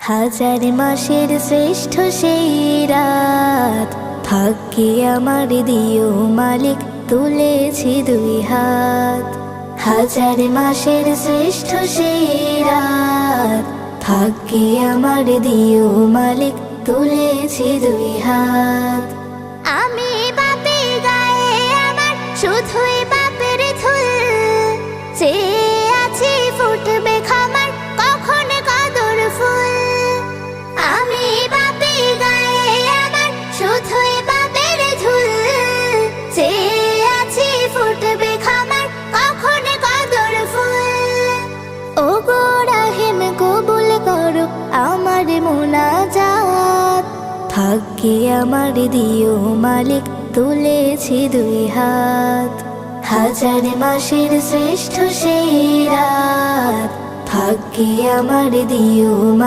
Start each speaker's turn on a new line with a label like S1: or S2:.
S1: হাজার মাসের শ্রেষ্ঠ সেই রাত, ভাগ্যে আমার দিও মালিক তুলেছি দুই হাত। হাজার মাসের শ্রেষ্ঠ সেই রাত, ভাগ্যে আমার দিও মালিক তুলেছি দুই হাত।
S2: আমি বাপের গায়ে আমার শুধুই বাপের ধুল, চেয়ে আছি ফুটবে খামার কখন কদর ফুল। আমি বাপের গায়ে আমার শুধুই বাপের ধুল, চেয়ে আছি ফুটবে খামার কখন কদর ফুল।
S1: ও গো রাহিম কবুল করো আমার মুনাজাত, ভাগ্যে আমার দিও মালিক তুলেছি দুই হাত। হাজার মাসের শ্রেষ্ঠ সেই রাত, ভাগ্যে আমার দিও মালিক।